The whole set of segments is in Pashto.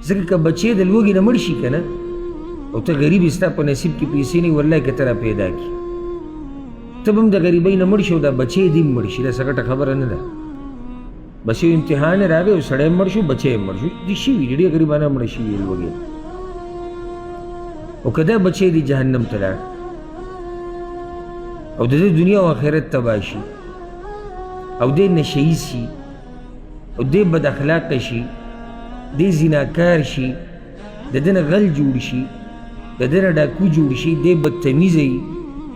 ځکه که بچی د لوږې نه مړ شي که نه او ته غریب ستا په نصیب کې پیسې نه وي والله که ته را پیدا کړي ته به هم د غریبۍ نه مړ شي او دا بچی دې هم مړ شي دا څه ګټه خبره نه ده بس یو امتحان یې راغی او سړی مړ شو بچی یې مړ شو دي شوي ډېر غریبانه مړه شوي لوږې او که دا بچی دې جهنم ته لاړ او د دې دنیا او آخرت تباه شي او دې نشهیز شي او دې بد اخلاقه شي دې زناکار شي د ده نه غل جوړ شي د ده نه ډاکو جوړ شي دې بدتمیزه وي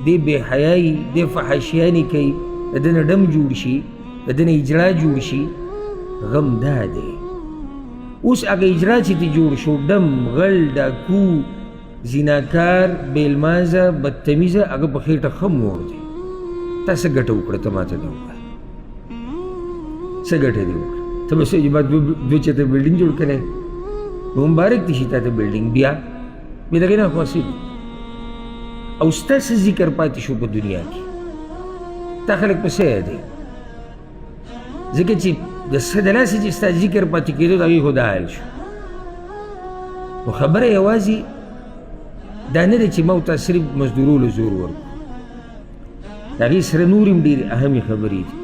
دې بې حیایي دې فحاشیانې کوي د ده نه ډم جوړ شي د ده نه اجرا جوړ شي غم دا دی اوس هغه اجرا چې دې جوړ شو ډم غل ډاکو زناکار بېلمازه بدتمیزه هغه په خېټه ښه مور دی تا څه ګټه وکړه ته ماته ده ووایه څه ګټه دې وکړه ته بس ما دوه چېرته بلډینګ جوړ کړی نو مبارک دي شي تا ته بلډینګ بیا د هغې نه حاصل او ستا څه ذکر پاتې شو په دنیا کې تا خلک په څه یادوي ځکه چې د څه د لاسه چې ستا ذکر پاتې کېدو د هغې خو دا حال شو نو خبره یوازې دا نه ده چې ما ورته صرف مزدورولو زور ورکړو د هغې سره نور هم ډېرې اهمې خبرې دي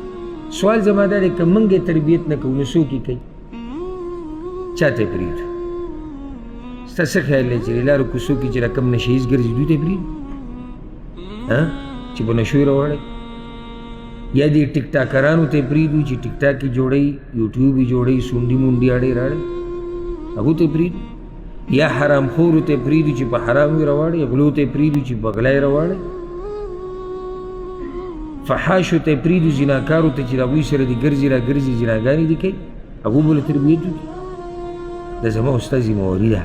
سوال زما دا دی که موږ یې تربیت نه کوو نو څوک یې کوي چا ته یې پرېږدو ستا څه خیال دی چې د لارو کوڅو کې چې را کوم نشهیز ګرځي دوی ته یې پرېږدو چې په نشو یې راوړی یا دې ټیک ټاکرانو ته یې پرېږدو چې ټیک ټاک یې جوړوي یوټیوب یې جوړوي سونډي مونډي اړې راړی هغو ته یې پرېږدو یا حرام خورو ته یې پرېږدو چې په حرامو یې راواړی غلو ته یې پرېږدو چې په غلا یې راواړی فحاشو ته یې پرېږدو زناکارو ته چې د هغوی سره دې ګرځي را ګرځي زناګانې دې کوي هغو به له تربیت وکړي دا زما او ستا ذمهواري ده